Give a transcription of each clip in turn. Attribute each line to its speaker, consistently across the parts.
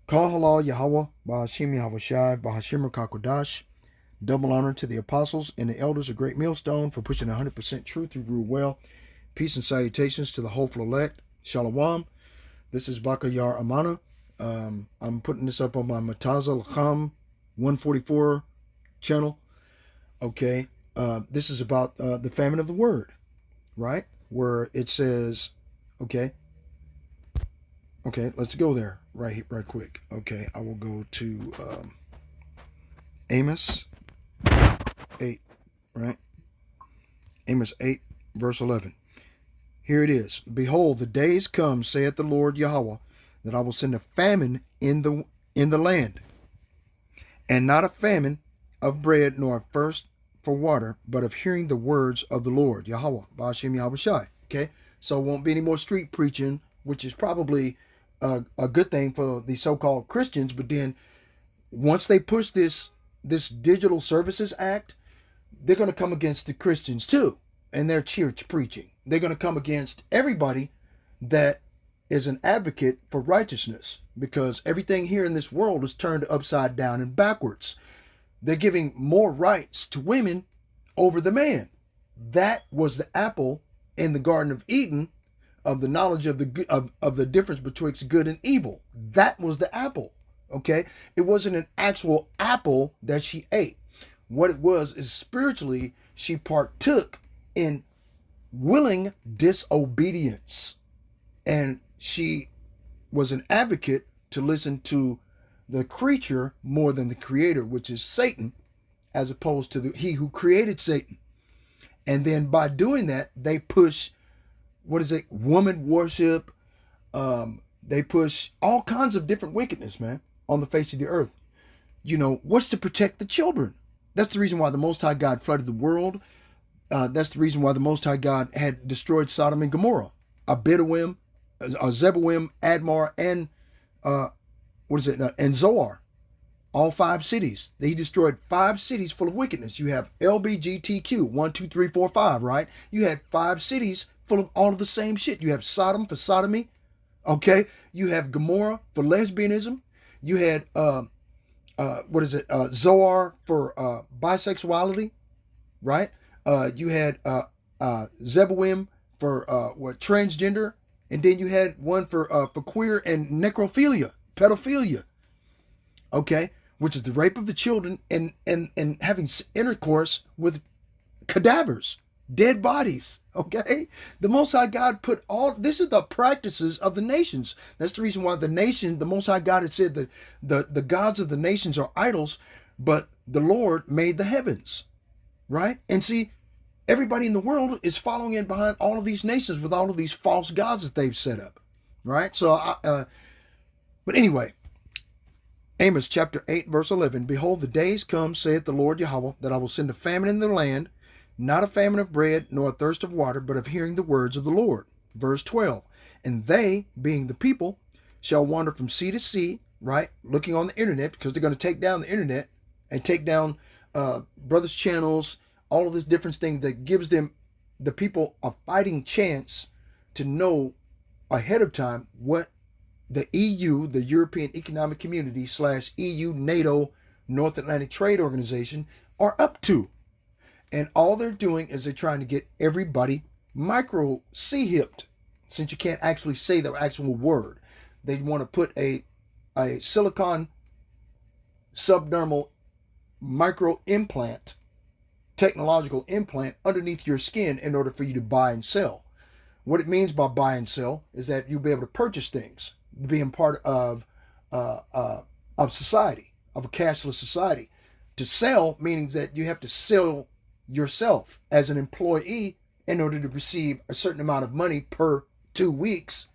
Speaker 1: Kal halal Yahweh, Bahashim Yahweh Shai, Bahashim Kakodash. Double honor to the apostles and the elders of Great Millstone for pushing 100% truth through rule well. Peace and salutations to the hopeful elect. Shalom. This is Baka Yar Amana. I'm putting this up on my Mataza Lacham 144 channel. Okay. This is about the famine of the word, right? Where it says, okay, let's go there right quick. Okay, I will go to Amos 8, right? Amos 8, verse 11. Here it is. Behold, the days come, saith the Lord Yahweh, that I will send a famine in the land, and not a famine of bread, nor a thirst for water, but of hearing the words of the Lord Yahweh, Ba'ashem Yahweh Shai. Okay, so it won't be any more street preaching, which is probably a good thing for the so-called Christians. But then once they push this Digital Services Act, they're going to come against the Christians too, and their church preaching. They're going to come against everybody that is an advocate for righteousness, because everything here in this world is turned upside down and backwards. They're giving more rights to women over the man. That was the apple in the Garden of Eden of the knowledge of the difference betwixt good and evil. That was the apple. Okay, it wasn't an actual apple that she ate. What it was is spiritually she partook in willing disobedience, and she was an advocate to listen to the creature more than the creator, which is Satan, as opposed to he who created Satan. And then by doing that, they push, woman worship. They push all kinds of different wickedness, man, on the face of the earth. You know, what's to protect the children? That's the reason why the Most High God flooded the world. That's the reason why the Most High God had destroyed Sodom and Gomorrah, Abidoim, Zeboim, Admar, and and Zoar. All 5 cities. He destroyed 5 cities full of wickedness. You have LBGTQ, 1, 2, 3, 4, 5, right? You had 5 cities full of all of the same shit. You have Sodom for sodomy, okay? You have Gomorrah for lesbianism. You had Zoar for bisexuality, right? You had Zeboim for transgender, and then you had one for queer and necrophilia, pedophilia, okay, which is the rape of the children and having intercourse with cadavers, dead bodies. Okay, the Most High God put all this is the practices of the nations. That's the reason why the Most High God had said that the gods of the nations are idols, but the Lord made the heavens, right? And see, everybody in the world is following in behind all of these nations with all of these false gods that they've set up, right? So, but anyway. Amos chapter 8, verse 11. Behold, the days come, saith the Lord Yahweh, that I will send a famine in the land, not a famine of bread, nor a thirst of water, but of hearing the words of the Lord. Verse 12. And they, being the people, shall wander from sea to sea, right? Looking on the internet, because they're going to take down the internet and take down brothers' channels, all of these different things that gives them, the people, a fighting chance to know ahead of time what the EU, the European Economic Community / EU, NATO, North Atlantic Trade Organization, are up to. And all they're doing is they're trying to get everybody micro C-hipped, since you can't actually say the actual word. They want to put a silicon subdermal micro implant, technological implant, underneath your skin in order for you to buy and sell. What it means by buy and sell is that you'll be able to purchase things, being part of society, of a cashless society. To sell meaning that you have to sell yourself as an employee in order to receive a certain amount of money per 2 weeks.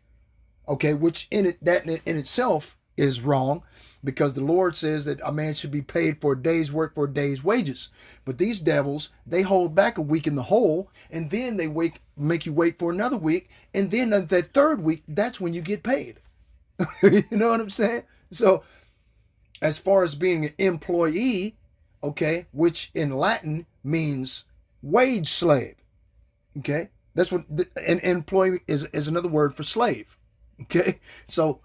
Speaker 1: Okay, which in itself is wrong, because the Lord says that a man should be paid for a day's work for a day's wages. But these devils, they hold back a week in the hole, and then they make you wait for another week, and then that third week, that's when you get paid. You know what I'm saying? So as far as being an employee, okay, which in Latin means wage slave, okay, that's what an employee is another word for slave. Okay, so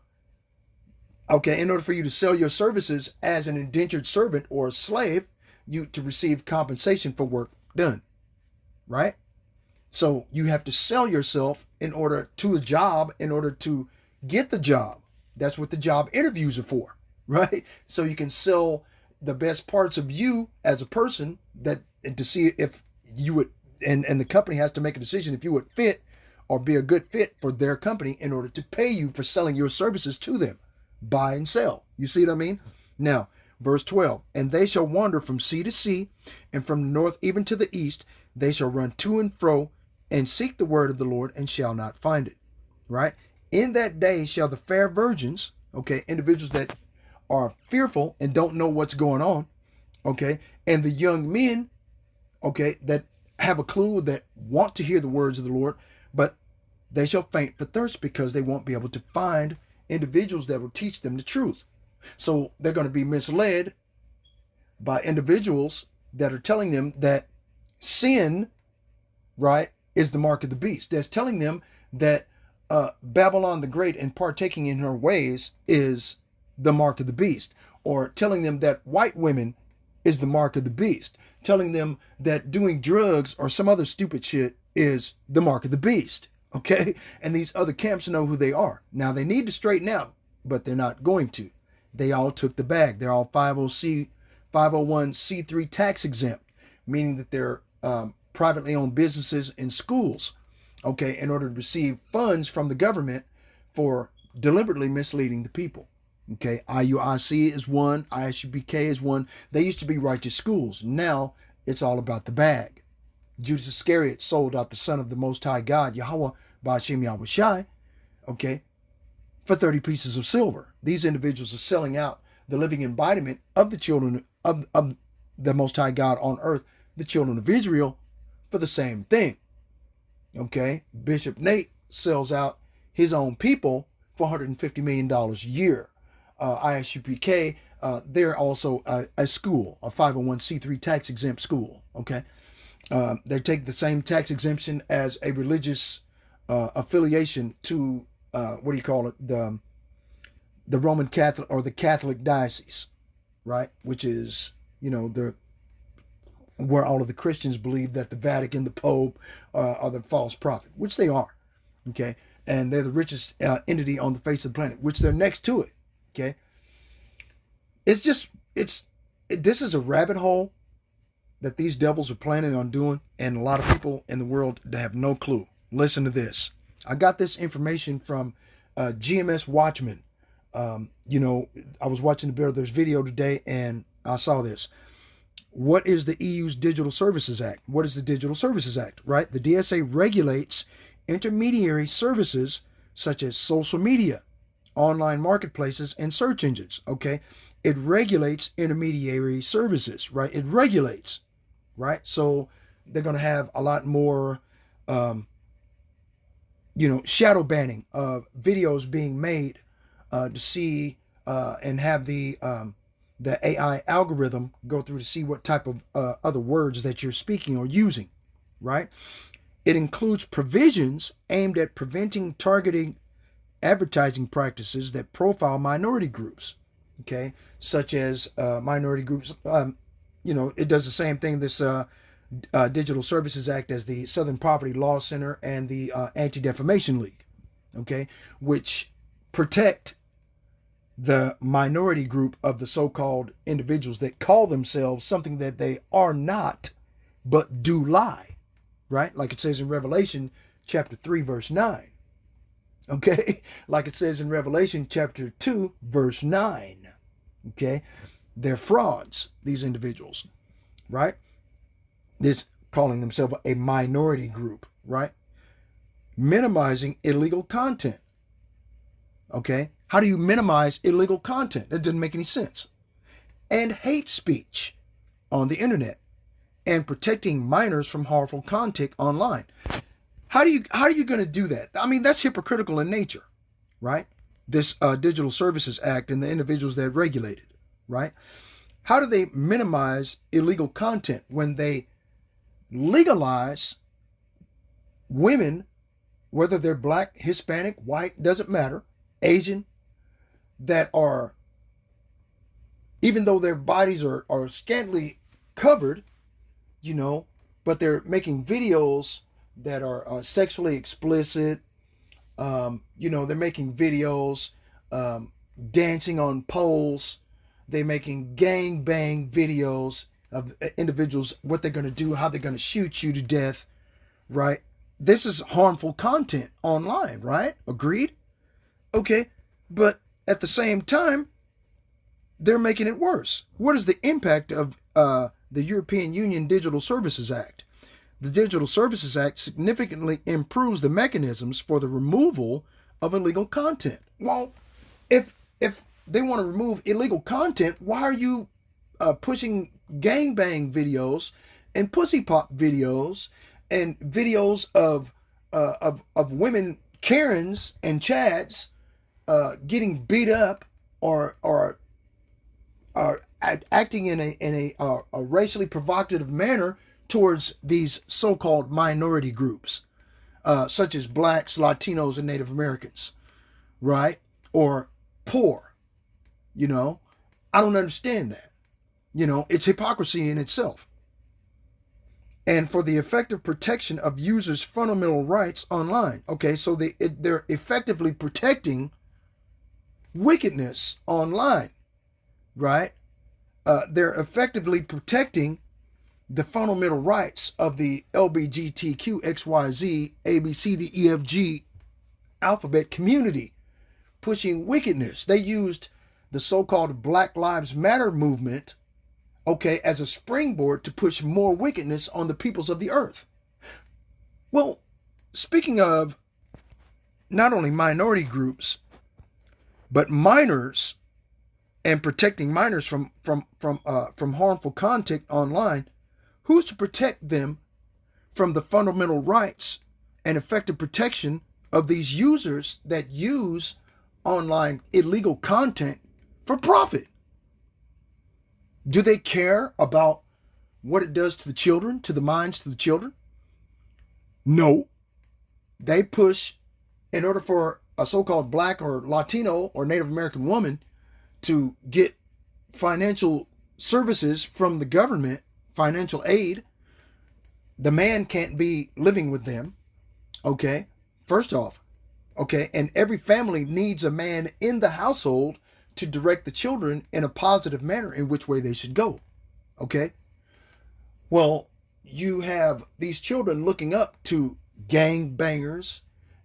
Speaker 1: Okay, in order for you to sell your services as an indentured servant or a slave, you to receive compensation for work done, right? So you have to sell yourself in order to a job in order to get the job. That's what the job interviews are for, right? So you can sell the best parts of you as a person that to see if you would and the company has to make a decision if you would fit or be a good fit for their company in order to pay you for selling your services to them. Buy and sell. You see what I mean? Now, verse 12, and they shall wander from sea to sea, and from the north even to the east, they shall run to and fro, and seek the word of the Lord, and shall not find it. Right? In that day shall the fair virgins, okay, individuals that are fearful and don't know what's going on, okay, and the young men, okay, that have a clue, that want to hear the words of the Lord, but they shall faint for thirst because they won't be able to find individuals that will teach them the truth. So they're going to be misled by individuals that are telling them that sin, right, is the mark of the beast. That's telling them that Babylon the Great and partaking in her ways is the mark of the beast, or telling them that white women is the mark of the beast, telling them that doing drugs or some other stupid shit is the mark of the beast. Okay? And these other camps know who they are. Now they need to straighten out, but they're not going to. They all took the bag. They're all 501c3 tax exempt, meaning that they're privately owned businesses and schools, okay, in order to receive funds from the government for deliberately misleading the people. Okay, IUIC is one, ISUPK is one. They used to be righteous schools. Now it's all about the bag. Judas Iscariot sold out the Son of the Most High God, Yahweh Ba'ashem Yahushai, okay, for 30 pieces of silver. These individuals are selling out the living embodiment of the children of the Most High God on earth, the children of Israel, for the same thing. Okay, Bishop Nate sells out his own people for $150 million a year. ISUPK, they're also a school, a 501c3 tax exempt school. Okay, they take the same tax exemption as a religious affiliation to what do you call it, the Roman Catholic or the Catholic diocese, right? Which is, you know, the where all of the Christians believe that the Vatican, the Pope, are the false prophet, which they are. Okay, and they're the richest entity on the face of the planet, which they're next to it. Okay, this is a rabbit hole that these devils are planning on doing, and a lot of people in the world have no clue. Listen to this. I got this information from GMS Watchman. You know, I was watching the Brothers video today, and I saw this. What is the EU's Digital Services Act? What is the Digital Services Act, right? The DSA regulates intermediary services such as social media, online marketplaces, and search engines, okay? It regulates intermediary services, right? It regulates, right? So they're going to have a lot more, you know, shadow banning of videos being made to see and have the AI algorithm go through to see what type of other words that you're speaking or using, right? It includes provisions aimed at preventing targeting advertising practices that profile minority groups, okay, such as minority groups. You know, it does the same thing, this Digital Services Act, as the Southern Poverty Law Center and the Anti-Defamation League, okay, which protect the minority group of the so-called individuals that call themselves something that they are not, but do lie, right? Like it says in Revelation chapter 3, verse 9. Okay? Like it says in Revelation chapter 2, verse 9. Okay? They're frauds, these individuals, right? This calling themselves a minority group, right? Minimizing illegal content. Okay? How do you minimize illegal content? That doesn't make any sense. And hate speech on the internet, and protecting minors from harmful content online. How are you going to do that? I mean, that's hypocritical in nature, right? This Digital Services Act and the individuals that regulate it, right? How do they minimize illegal content when they legalize women, whether they're black, Hispanic, white, doesn't matter, Asian, that are, even though their bodies are scantily covered, you know, but they're making videos that are sexually explicit. You know, they're making videos dancing on poles. They're making gang bang videos of individuals, what they're going to do, how they're going to shoot you to death, right? This is harmful content online, right? Agreed? Okay, but at the same time, they're making it worse. What is the impact of the European Union Digital Services Act? The Digital Services Act significantly improves the mechanisms for the removal of illegal content. Well, if they want to remove illegal content, why are you pushing gangbang videos and pussy pop videos and videos of women Karens and Chads getting beat up or acting in a racially provocative manner towards these so-called minority groups, such as blacks, Latinos, and Native Americans, right? Or poor, you know? I don't understand that. You know, it's hypocrisy in itself. And for the effective protection of users' fundamental rights online. Okay, so they're effectively protecting wickedness online, right? They're effectively protecting the fundamental rights of the LGBTQ, XYZ, ABCDEFG alphabet community, pushing wickedness. They used the so-called Black Lives Matter movement, okay, as a springboard to push more wickedness on the peoples of the earth. Well, speaking of not only minority groups, but minors, and protecting minors from harmful content online, who's to protect them from the fundamental rights and effective protection of these users that use online illegal content for profit? Do they care about what it does to the children, to the minds of the children? No. They push, in order for a so-called black or Latino or Native American woman to get financial services from the government, financial aid, the man can't be living with them, okay? First off, okay? And every family needs a man in the household to direct the children in a positive manner in which way they should go, okay? Well, you have these children looking up to gang bangers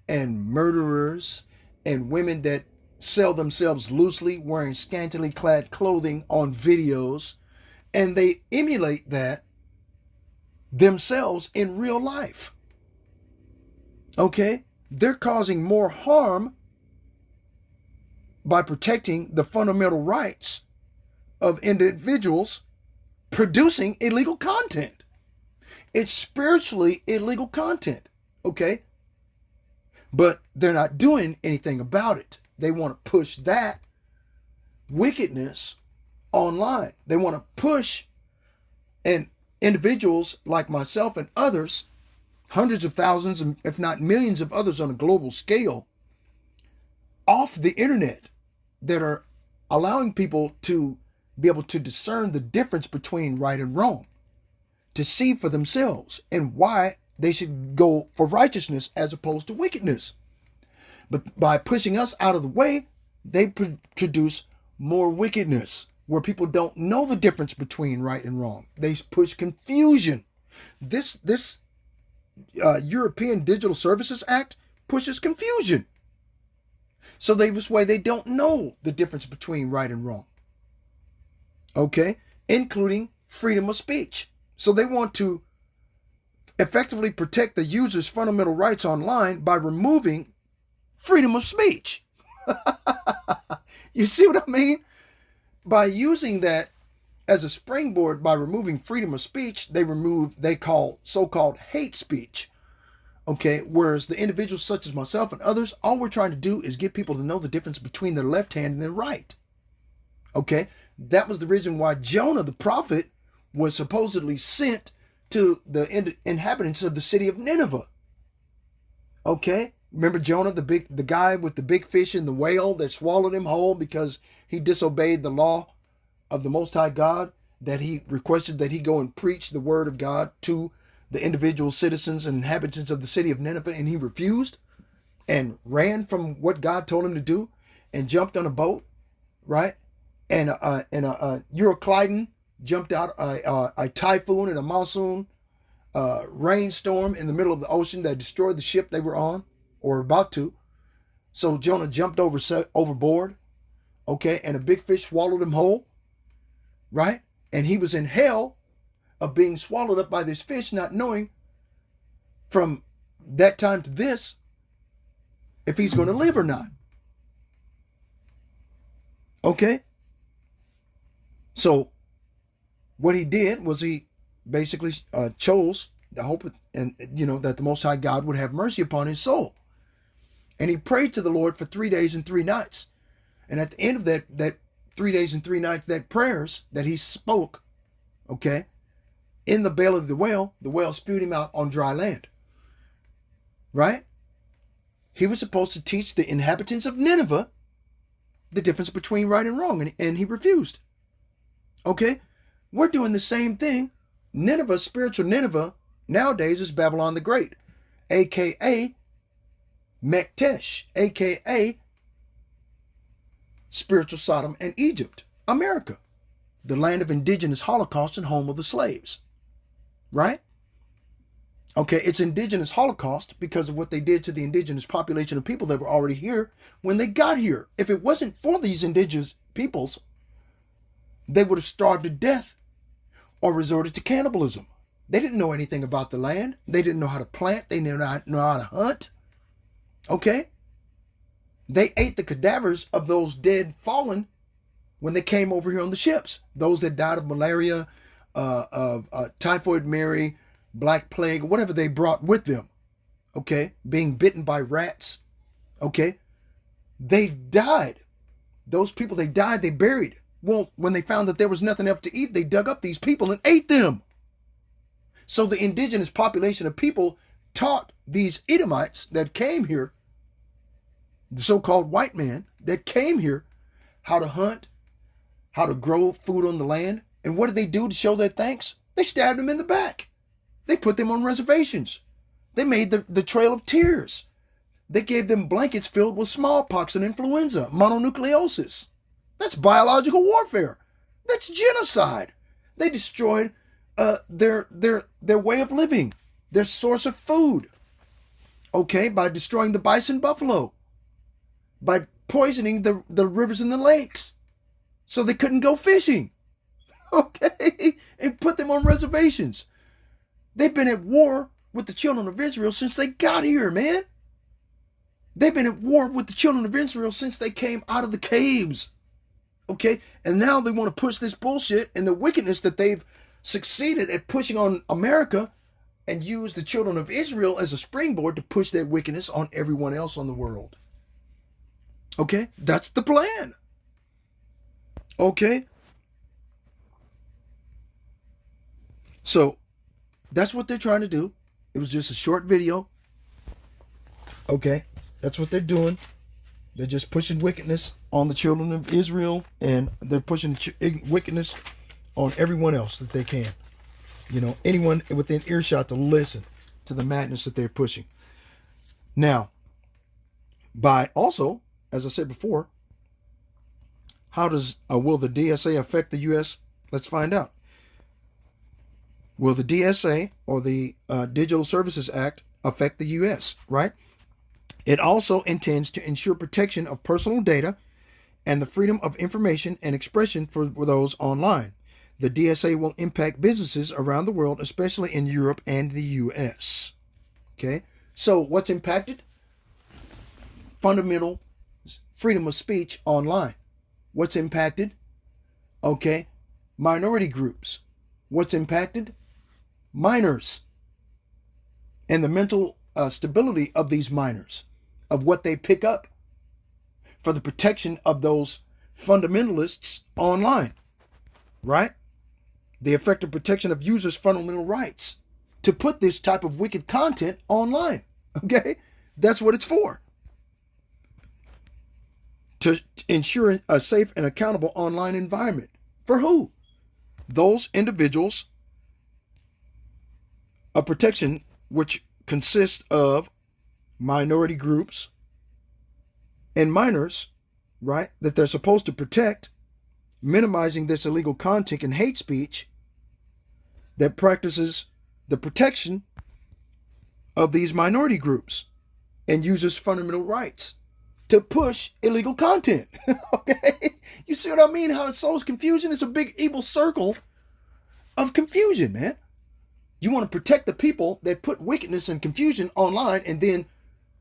Speaker 1: and murderers and women that sell themselves loosely, wearing scantily clad clothing on videos, and they emulate that themselves in real life. Okay? They're causing more harm by protecting the fundamental rights of individuals producing illegal content. It's spiritually illegal content, okay? But they're not doing anything about it. They want to push that wickedness online. They want to push, and individuals like myself and others, hundreds of thousands, if not millions of others on a global scale, off the internet, that are allowing people to be able to discern the difference between right and wrong, to see for themselves and why they should go for righteousness as opposed to wickedness. But by pushing us out of the way, they produce more wickedness, where people don't know the difference between right and wrong. They push confusion. This European Digital Services Act pushes confusion. So this way they don't know the difference between right and wrong. Okay? Including freedom of speech. So they want to effectively protect the user's fundamental rights online by removing freedom of speech. You see what I mean? By using that as a springboard, by removing freedom of speech, they call so-called hate speech. Okay, whereas the individuals such as myself and others, all we're trying to do is get people to know the difference between their left hand and their right. Okay, that was the reason why Jonah the prophet was supposedly sent to the inhabitants of the city of Nineveh. Okay, Remember Jonah, the guy with the big fish and the whale that swallowed him whole because he disobeyed the law of the Most High God, that he requested that he go and preach the word of God to the individual citizens and inhabitants of the city of Nineveh, and he refused and ran from what God told him to do and jumped on a boat, right? And Euroclydon jumped out a typhoon and a monsoon rainstorm in the middle of the ocean that destroyed the ship they were on or about to. So Jonah jumped overboard, okay, and a big fish swallowed him whole, right? And he was in hell of being swallowed up by this fish, not knowing from that time to this if he's going to live or not. Okay? So what he did was he basically chose the hope and that the Most High God would have mercy upon his soul. And he prayed to the Lord for 3 days and 3 nights. And at the end of that 3 days and 3 nights, that prayers that he spoke, okay, in the belly of the whale spewed him out on dry land. Right? He was supposed to teach the inhabitants of Nineveh the difference between right and wrong, and he refused. Okay? We're doing the same thing. Nineveh, spiritual Nineveh, nowadays is Babylon the Great, a.k.a. Mektesh, a.k.a. spiritual Sodom and Egypt, America, the land of indigenous Holocaust and home of the slaves. Right? Okay, it's indigenous Holocaust because of what they did to the indigenous population of people that were already here when they got here. If it wasn't for these indigenous peoples, they would have starved to death or resorted to cannibalism. They didn't know anything about the land. They didn't know how to plant. They didn't know how to hunt. Okay? They ate the cadavers of those dead fallen when they came over here on the ships. Those that died of malaria, typhoid Mary, black plague, whatever they brought with them. Okay? Being bitten by rats. Okay? They died. Those people, they died, they buried. Well, when they found that there was nothing else to eat, they dug up these people and ate them. So the indigenous population of people taught these Edomites that came here, the so-called white man that came here, how to hunt, how to grow food on the land. And what did they do to show their thanks? They stabbed them in the back. They put them on reservations. They made the Trail of Tears. They gave them blankets filled with smallpox and influenza, mononucleosis. That's biological warfare. That's genocide. They destroyed their way of living, their source of food. Okay, by destroying the bison buffalo, by poisoning the rivers and the lakes, so they couldn't go fishing. Okay, and put them on reservations. They've been at war with the children of Israel since they got here, man. They've been at war with the children of Israel since they came out of the caves. Okay, and now they want to push this bullshit and the wickedness that they've succeeded at pushing on America and use the children of Israel as a springboard to push that wickedness on everyone else on the world. Okay, that's the plan. Okay, so that's what they're trying to do. It was just a short video. Okay, that's what they're doing. They're just pushing wickedness on the children of Israel, and they're pushing wickedness on everyone else that they can. Anyone within earshot to listen to the madness that they're pushing. Now, by also, as I said before, how does will the DSA affect the U.S.? Let's find out. Will the DSA or the Digital Services Act affect the U.S., right? It also intends to ensure protection of personal data and the freedom of information and expression for those online. The DSA will impact businesses around the world, especially in Europe and the U.S. Okay, so what's impacted? Fundamental freedom of speech online. What's impacted? Okay, minority groups. What's impacted? Minors. And the mental stability of these minors, of what they pick up, for the protection of those fundamentalists online, right? The effective protection of users' fundamental rights to put this type of wicked content online, okay? That's what it's for. To ensure a safe and accountable online environment. For who? Those individuals. A protection which consists of minority groups and minors, right, that they're supposed to protect, minimizing this illegal content and hate speech that practices the protection of these minority groups and uses fundamental rights to push illegal content. Okay? You see what I mean? How it sows confusion? It's a big evil circle of confusion, man. You want to protect the people that put wickedness and confusion online and then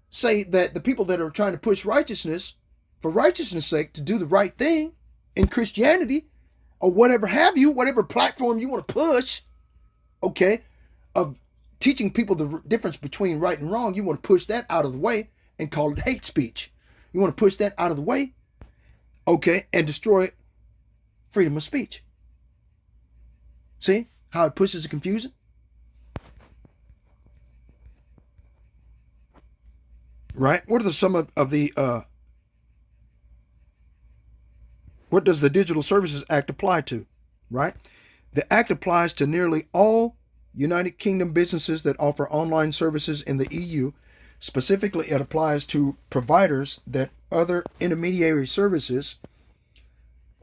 Speaker 1: say that the people that are trying to push righteousness for righteousness' sake to do the right thing in Christianity or whatever have you, whatever platform you want to push, okay, of teaching people the difference between right and wrong, you want to push that out of the way and call it hate speech. You want to push that out of the way, okay, and destroy freedom of speech. See how it pushes the confusion? Right? What are some of the, what does the Digital Services Act apply to? Right? The act applies to nearly all United Kingdom businesses that offer online services in the EU. Specifically, it applies to providers that other intermediary services,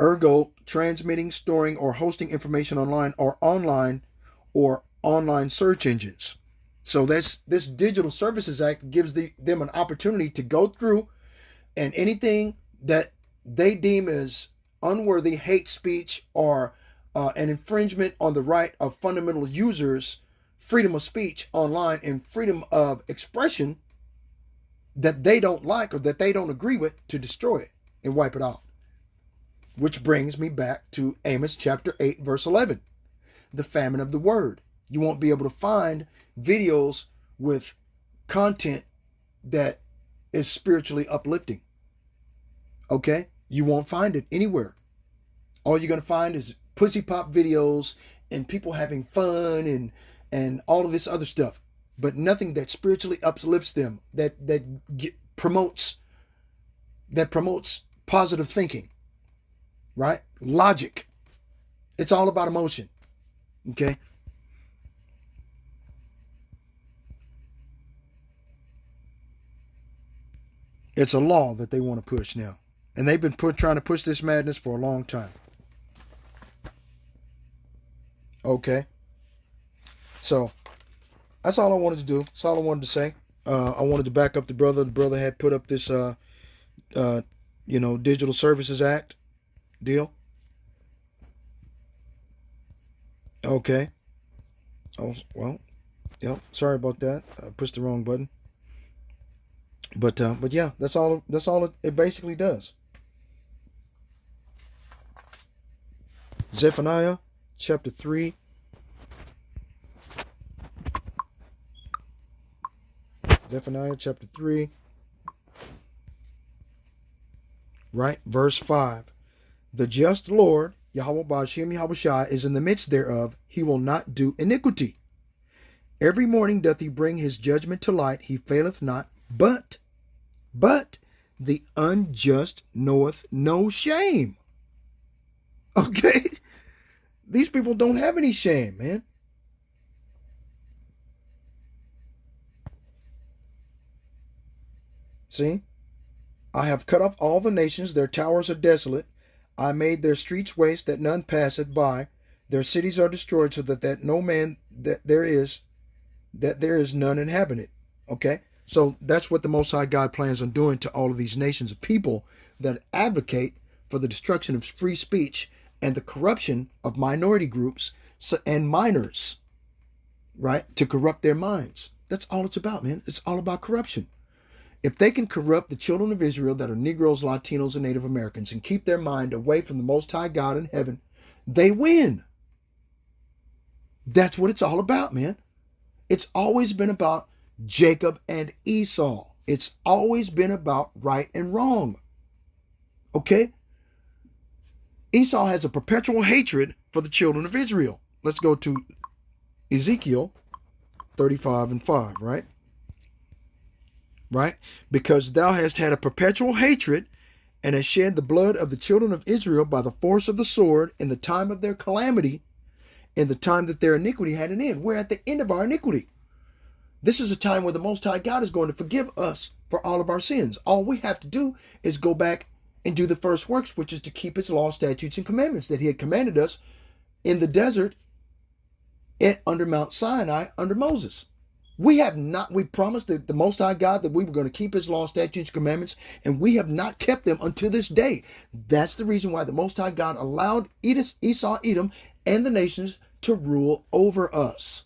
Speaker 1: ergo transmitting, storing, or hosting information online or online search engines. So this Digital Services Act gives them an opportunity to go through and anything that they deem as unworthy hate speech or an infringement on the right of fundamental users, freedom of speech online and freedom of expression that they don't like or that they don't agree with, to destroy it and wipe it out. Which brings me back to Amos chapter 8, verse 11. The famine of the word. You won't be able to find videos with content that is spiritually uplifting. Okay? You won't find it anywhere. All you're going to find is pussy pop videos and people having fun and all of this other stuff. But nothing that spiritually uplifts them, that promotes positive thinking. Right? Logic. It's all about emotion. Okay? It's a law that they want to push now. And they've been trying to push this madness for a long time. Okay. So, that's all I wanted to do. That's all I wanted to say. I wanted to back up the brother. The brother had put up this, Digital Services Act deal. Okay. Oh, well, yep. Sorry about that. I pushed the wrong button. But yeah, that's all it basically does. Zephaniah chapter 3. Zephaniah chapter 3. Right? Verse 5. The just Lord, Yahweh Ba'ashem Yahushai, is in the midst thereof. He will not do iniquity. Every morning doth he bring his judgment to light. He faileth not. But the unjust knoweth no shame. Okay? These people don't have any shame, man. See? I have cut off all the nations, their towers are desolate. I made their streets waste, that none passeth by. Their cities are destroyed, so that no man that there is none inhabited. Okay? So that's what the Most High God plans on doing to all of these nations of people that advocate for the destruction of free speech and the corruption of minority groups and minors, right? To corrupt their minds. That's all it's about, man. It's all about corruption. If they can corrupt the children of Israel that are Negroes, Latinos, and Native Americans and keep their mind away from the Most High God in heaven, they win. That's what it's all about, man. It's always been about Jacob and Esau. It's always been about right and wrong. Okay? Esau has a perpetual hatred for the children of Israel. Let's go to Ezekiel 35 and 5, right? right? Because thou hast had a perpetual hatred and hast shed the blood of the children of Israel by the force of the sword in the time of their calamity, in the time that their iniquity had an end. We're at the end of our iniquity. This is a time where the Most High God is going to forgive us for all of our sins. All we have to do is go back and do the first works, which is to keep his law, statutes, and commandments that he had commanded us in the desert under Mount Sinai under Moses. We promised the Most High God that we were going to keep his law, statutes, commandments, and we have not kept them until this day. That's the reason why the Most High God allowed Esau, Edom, and the nations to rule over us,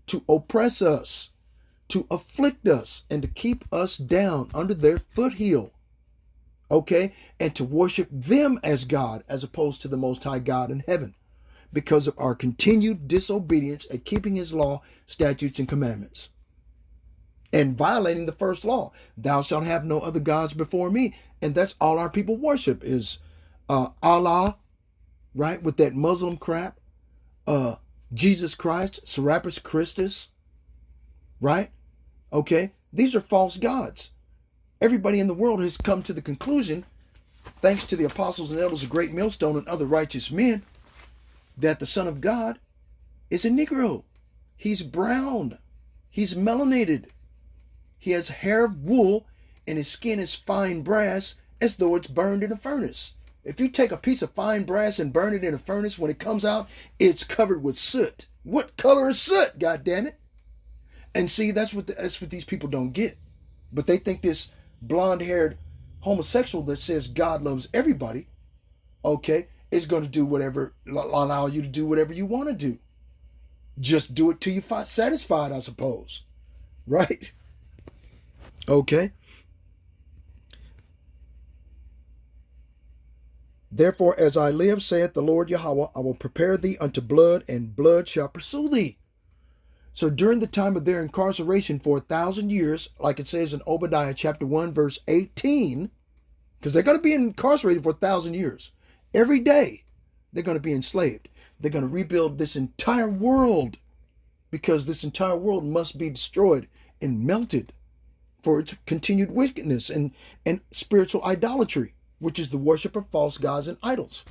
Speaker 1: to oppress us, to afflict us, and to keep us down under their foothill. Okay? And to worship them as God as opposed to the Most High God in heaven, because of our continued disobedience at keeping his law, statutes, and commandments. And violating the first law, thou shalt have no other gods before me. And that's all our people worship is Allah, right? With that Muslim crap, Jesus Christ, Serapis Christus, right? Okay, these are false gods. Everybody in the world has come to the conclusion, thanks to the apostles and elders of Great Millstone and other righteous men, that the Son of God is a Negro. He's brown. He's melanated. He has hair of wool, and his skin is fine brass, as though it's burned in a furnace. If you take a piece of fine brass and burn it in a furnace, when it comes out, it's covered with soot. What color is soot, goddammit? And see, that's what these people don't get. But they think this blonde-haired homosexual that says God loves everybody, okay, is going to do whatever, allow you to do whatever you want to do. Just do it till you're satisfied, I suppose. Right? Okay. Therefore, as I live, saith the Lord Yahweh, I will prepare thee unto blood, and blood shall pursue thee. So during the time of their incarceration for 1,000 years, like it says in Obadiah chapter 1, verse 18, because they're going to be incarcerated for 1,000 years. Every day, they're going to be enslaved. They're going to rebuild this entire world, because this entire world must be destroyed and melted for its continued wickedness and spiritual idolatry, which is the worship of false gods and idols.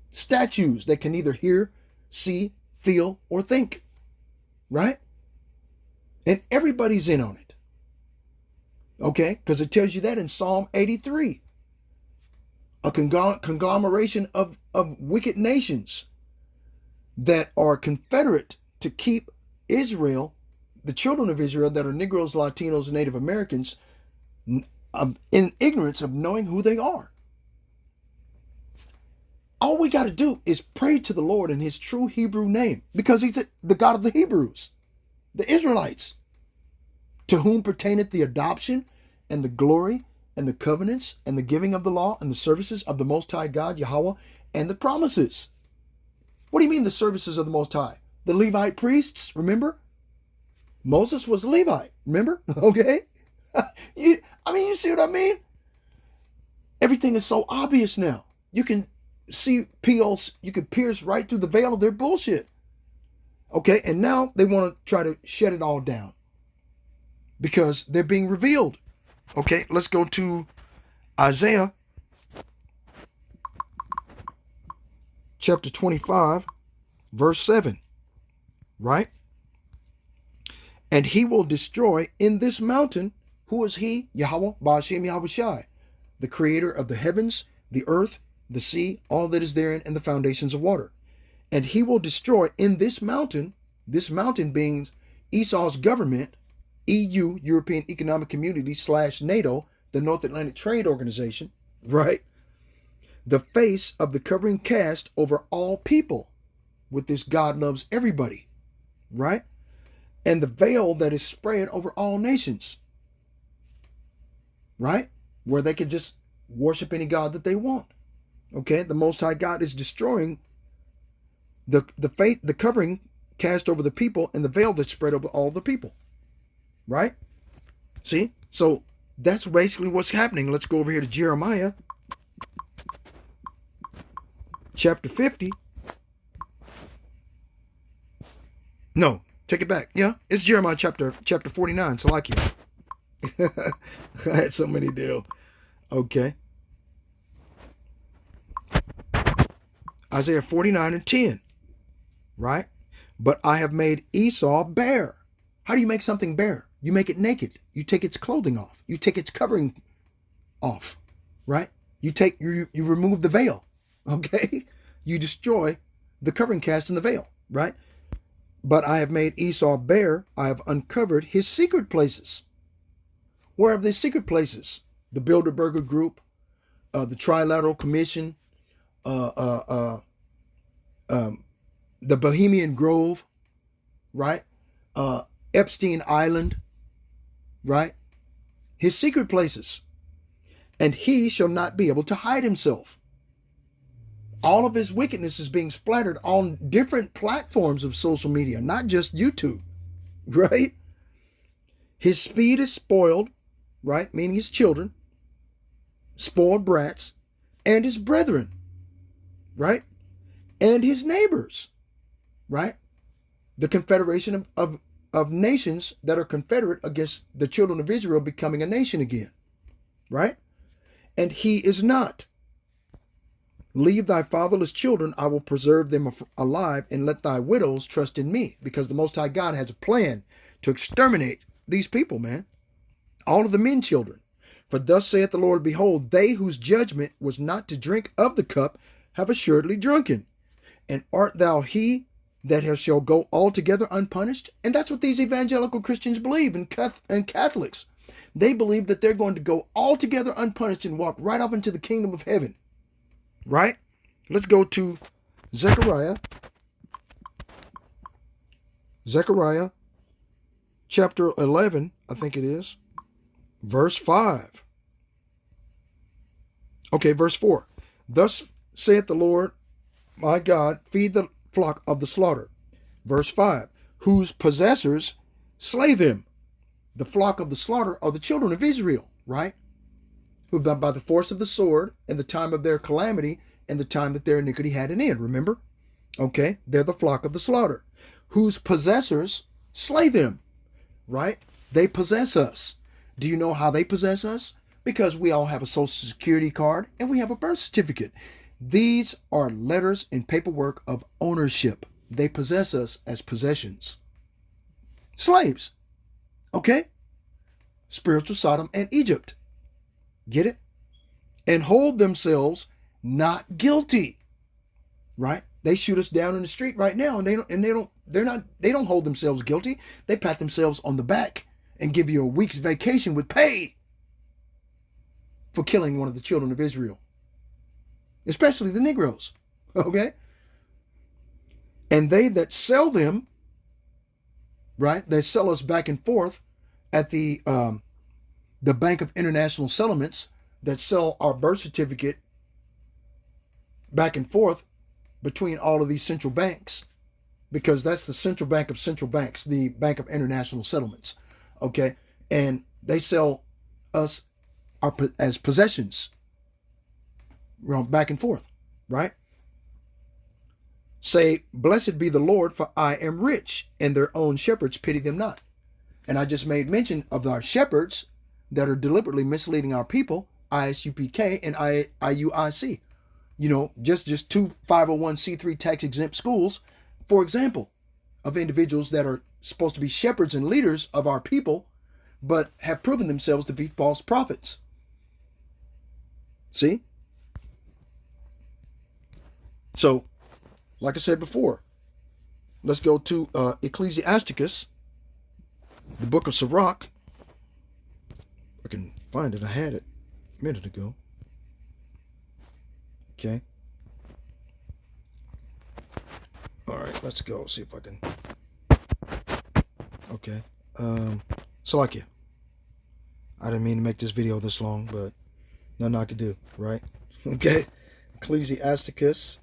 Speaker 1: Statues that can neither hear, see, feel, or think. Right? And everybody's in on it. Okay? Because it tells you that in Psalm 83. A conglomeration of wicked nations that are confederate to keep Israel, the children of Israel that are Negroes, Latinos, and Native Americans, in ignorance of knowing who they are. All we got to do is pray to the Lord in his true Hebrew name, because he's the God of the Hebrews, the Israelites, to whom pertaineth the adoption and the glory and the covenants and the giving of the law and the services of the Most High God, Yahweh, and the promises. What do you mean the services of the Most High? The Levite priests, remember? Moses was a Levite, remember? Okay? You see what I mean? Everything is so obvious now. You can see you can pierce right through the veil of their bullshit. Okay, and now they want to try to shut it all down because they're being revealed. Okay, let's go to Isaiah chapter 25, verse 7. Right? And he will destroy in this mountain, who is he? Yahweh, Ba'ashem Yahushai, the creator of the heavens, the earth, the sea, all that is therein, and the foundations of water. And he will destroy in this mountain being Esau's government, EU, European Economic Community / NATO, the North Atlantic Trade Organization, right? The face of the covering cast over all people, with this God loves everybody, right? And the veil that is spread over all nations, right? Where they can just worship any God that they want. Okay, the Most High God is destroying the covering cast over the people and the veil that's spread over all the people. Right? See? So that's basically what's happening. Let's go over here to Jeremiah chapter 50. No, take it back. Yeah, it's Jeremiah chapter 49. So like you. I had so many deals. Okay. Isaiah 49:10, right? But I have made Esau bare. How do you make something bare? You make it naked. You take its clothing off. You take its covering off, right? You remove the veil, okay? You destroy the covering cast in the veil, right? But I have made Esau bare. I have uncovered his secret places. Where are the secret places? The Bilderberger Group, the Trilateral Commission, the Bohemian Grove, right? Epstein Island, right? His secret places. And he shall not be able to hide himself. All of his wickedness is being splattered on different platforms of social media, not just YouTube, right? His speed is spoiled, right? Meaning his children, spoiled brats, and his brethren, right? And his neighbors, right? The confederation of nations that are confederate against the children of Israel becoming a nation again, right? And he is not. Leave thy fatherless children, I will preserve them alive, and let thy widows trust in me. Because the Most High God has a plan to exterminate these people, man. All of the men children. For thus saith the Lord, behold, they whose judgment was not to drink of the cup have assuredly drunken. And art thou he that shall go altogether unpunished? And that's what these evangelical Christians believe, and Catholics. They believe that they're going to go altogether unpunished and walk right up into the kingdom of heaven. Right? Let's go to Zechariah. Zechariah chapter 11, I think it is. Verse 5. Okay, verse 4. Thus saith the Lord, my God, feed the flock of the slaughter. Verse 5. Whose possessors slay them. The flock of the slaughter are the children of Israel, right? Who by the force of the sword in the time of their calamity and the time that their iniquity had an end, remember? Okay, they're the flock of the slaughter. Whose possessors slay them, right? They possess us. Do you know how they possess us? Because we all have a social security card and we have a birth certificate. These are letters and paperwork of ownership. They possess us as possessions. Slaves. Okay? Spiritual Sodom and Egypt. Get it? And hold themselves not guilty. Right? They shoot us down in the street right now and they don't hold themselves guilty. They pat themselves on the back and give you a week's vacation with pay for killing one of the children of Israel. Especially the Negroes. Okay? And they that sell them, right? They sell us back and forth at the Bank of International Settlements that sell our birth certificate back and forth between all of these central banks, because that's the central bank of central banks, the Bank of International Settlements. Okay? And they sell us as possessions back and forth, right? Say, blessed be the Lord, for I am rich, and their own shepherds pity them not. And I just made mention of our shepherds that are deliberately misleading our people, ISUPK and IUIC. You know, just two 501c3 tax-exempt schools, for example, of individuals that are supposed to be shepherds and leaders of our people, but have proven themselves to be false prophets. See? So, like I said before, let's go to Ecclesiasticus, the book of Sirach. I can find it. I had it a minute ago. Okay. All right, let's go. See if I can. Okay. Salakia. I didn't mean to make this video this long, but nothing I could do, right? Okay. Ecclesiasticus,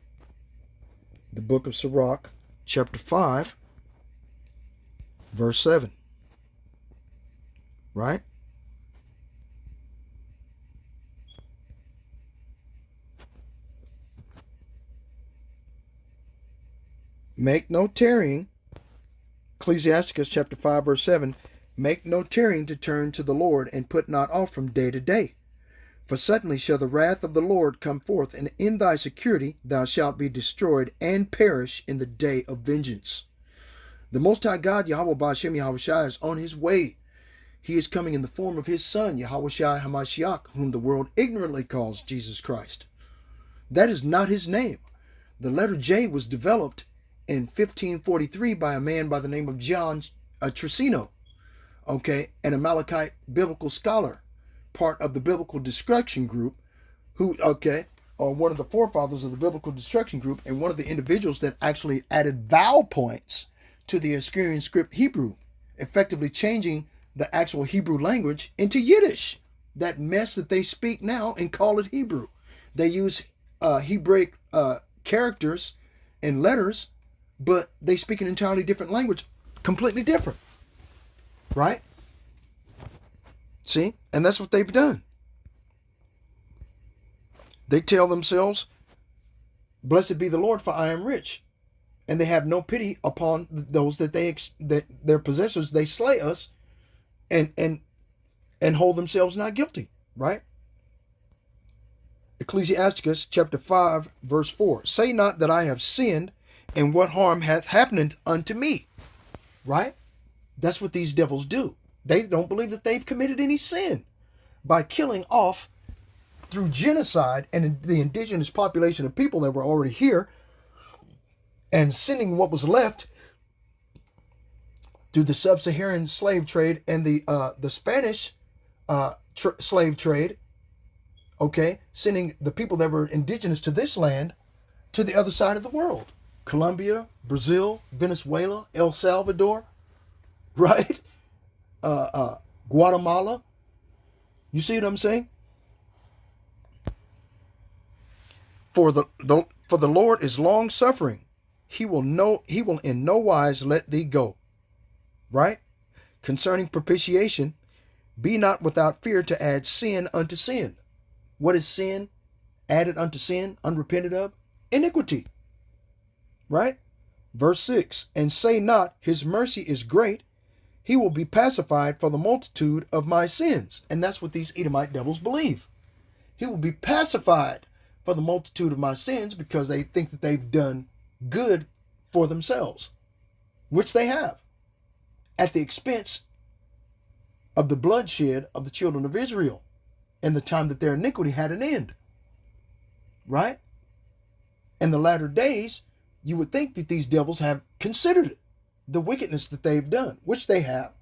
Speaker 1: the book of Sirach, chapter 5, verse 7. Right? Make no tarrying, Ecclesiasticus chapter 5, verse 7. Make no tarrying to turn to the Lord, and put not off from day to day. For suddenly shall the wrath of the Lord come forth, and in thy security thou shalt be destroyed and perish in the day of vengeance. The Most High God, Yahweh Ba'ashem Yahushua, is on his way. He is coming in the form of his Son, Yahushua HaMashiach, whom the world ignorantly calls Jesus Christ. That is not his name. The letter J was developed in 1543 by a man by the name of John Trissino, an Amalekite biblical scholar, part of the Biblical Destruction Group, or one of the forefathers of the Biblical Destruction Group, and one of the individuals that actually added vowel points to the Assyrian script Hebrew, effectively changing the actual Hebrew language into Yiddish, that mess that they speak now, and call it Hebrew. They use Hebraic characters and letters, but they speak an entirely different language, completely different, right? See? And that's what they've done. They tell themselves, blessed be the Lord, for I am rich. And they have no pity upon those that their possessors, they slay us and hold themselves not guilty, right? Ecclesiasticus chapter 5, verse 4. Say not that I have sinned, and what harm hath happened unto me, right? That's what these devils do. They don't believe that they've committed any sin by killing off through genocide and the indigenous population of people that were already here, and sending what was left through the sub-Saharan slave trade and the Spanish slave trade. Sending the people that were indigenous to this land to the other side of the world. Colombia, Brazil, Venezuela, El Salvador, right? Guatemala. You see what I'm saying? For the Lord is long suffering. He will in no wise let thee go. Right? Concerning propitiation, be not without fear to add sin unto sin. What is sin? Added unto sin, unrepented of? Iniquity. Right? Verse 6. And say not, his mercy is great. He will be pacified for the multitude of my sins. And that's what these Edomite devils believe. He will be pacified for the multitude of my sins because they think that they've done good for themselves, which they have, at the expense of the bloodshed of the children of Israel and the time that their iniquity had an end. Right? In the latter days, you would think that these devils have considered it, the wickedness that they've done, which they have,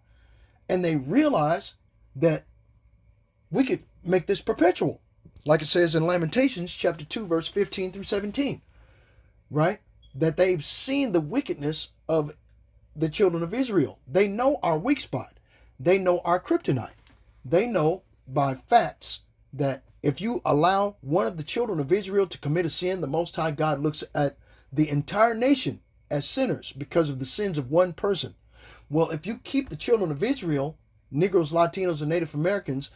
Speaker 1: and they realize that we could make this perpetual, like it says in Lamentations chapter 2, verse 15 through 17, right? That they've seen the wickedness of the children of Israel. They know our weak spot. They know our kryptonite. They know by facts that if you allow one of the children of Israel to commit a sin, the Most High God looks at the entire nation as sinners because of the sins of one person. Well, if you keep the children of Israel, Negroes, Latinos, and Native Americans,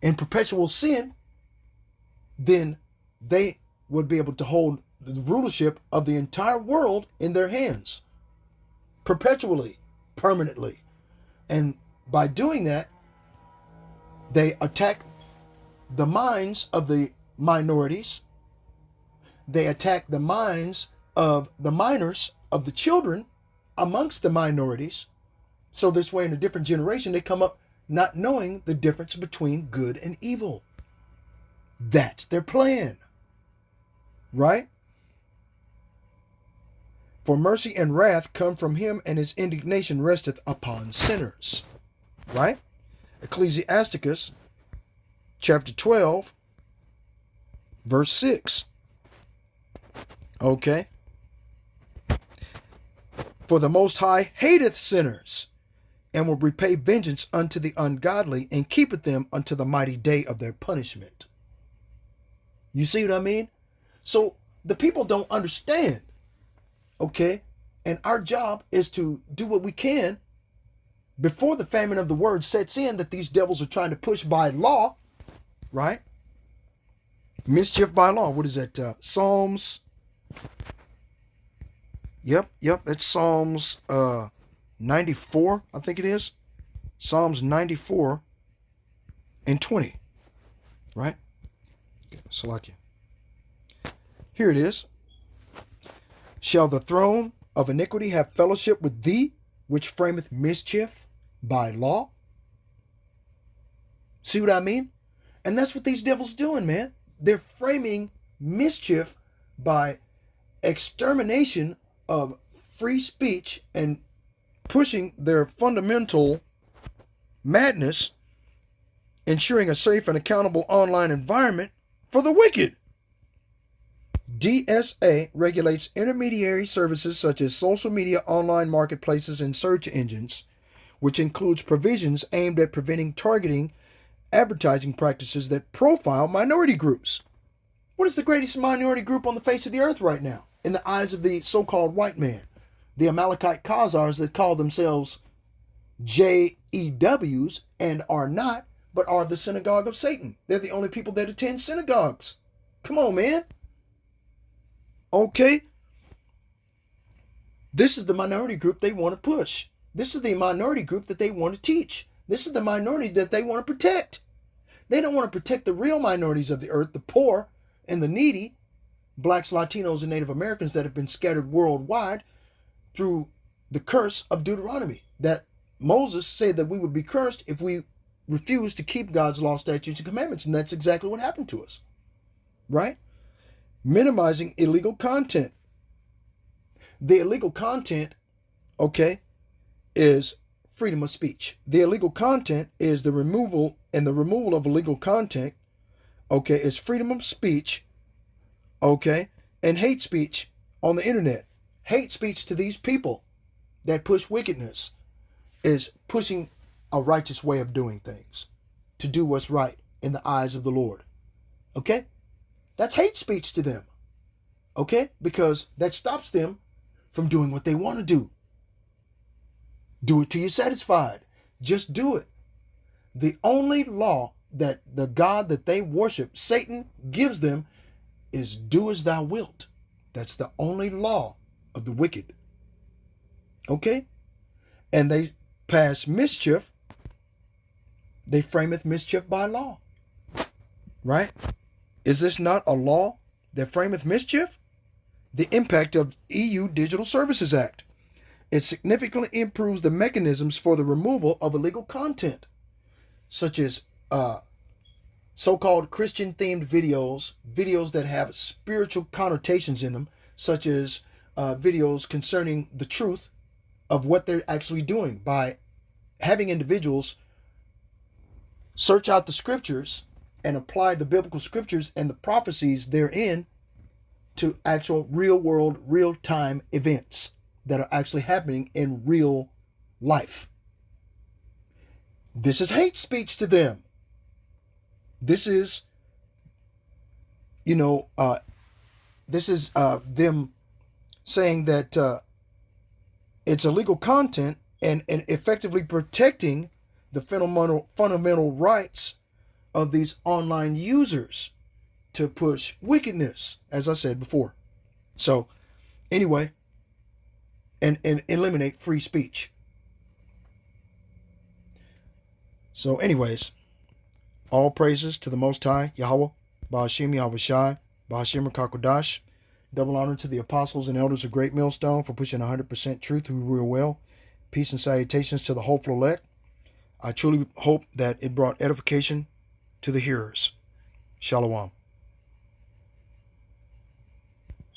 Speaker 1: in perpetual sin, then they would be able to hold the rulership of the entire world in their hands, perpetually, permanently. And by doing that, they attack the minds of the minorities. They attack the minds of the minors, of the children amongst the minorities. So this way, in a different generation, they come up not knowing the difference between good and evil. That's their plan. Right? For mercy and wrath come from him, and his indignation resteth upon sinners. Right? Ecclesiasticus chapter 12, verse 6. Okay. For the Most High hateth sinners, and will repay vengeance unto the ungodly, and keepeth them unto the mighty day of their punishment. You see what I mean? So the people don't understand. Okay? And our job is to do what we can before the famine of the word sets in that these devils are trying to push by law. Right? Mischief by law. What is that? Psalms. Yep. That's Psalms 94, I think it is. Psalms 94 and 20. Right? Salakia. Here it is. Shall the throne of iniquity have fellowship with thee, which frameth mischief by law? See what I mean? And that's what these devils doing, man. They're framing mischief by extermination of free speech and pushing their fundamental madness, ensuring a safe and accountable online environment for the wicked. DSA regulates intermediary services such as social media, online marketplaces, and search engines, which includes provisions aimed at preventing targeting advertising practices that profile minority groups. What is the greatest minority group on the face of the earth right now, in the eyes of the so-called white man? The Amalekite Khazars that call themselves JEWs and are not, but are the synagogue of Satan. They're the only people that attend synagogues. Come on, man. Okay? This is the minority group they want to push. This is the minority group that they want to teach. This is the minority that they want to protect. They don't want to protect the real minorities of the earth, the poor and the needy, blacks, Latinos, and Native Americans that have been scattered worldwide through the curse of Deuteronomy. That Moses said that we would be cursed if we refused to keep God's law, statutes, and commandments. And that's exactly what happened to us. Right? Minimizing illegal content. The illegal content, okay, is freedom of speech. The illegal content is the removal of illegal content, okay, is freedom of speech, okay, and hate speech on the internet. Hate speech to these people that push wickedness is pushing a righteous way of doing things, to do what's right in the eyes of the Lord. Okay? That's hate speech to them. Okay? Because that stops them from doing what they want to do. Do it till you're satisfied. Just do it. The only law that the God that they worship, Satan, gives them is do as thou wilt. That's the only law of the wicked. Okay? And they pass mischief. They frameth mischief by law. Right? Is this not a law that frameth mischief? The impact of EU Digital Services Act. It significantly improves the mechanisms for the removal of illegal content, such as so-called Christian-themed videos that have spiritual connotations in them, such as videos concerning the truth of what they're actually doing by having individuals search out the scriptures and apply the biblical scriptures and the prophecies therein to actual real-world, real-time events that are actually happening in real life. This is hate speech to them. This is, this is them saying that it's illegal content and effectively protecting the fundamental rights of these online users to push wickedness, as I said before. So, anyway, and eliminate free speech. So, anyways, all praises to the Most High, Yahweh, Ba'ashim Yahweh Shai, Ba'ashim Kakodash. Double honor to the apostles and elders of Great Millstone for pushing 100% truth through real well. Peace and salutations to the hopeful elect. I truly hope that it brought edification to the hearers. Shalom.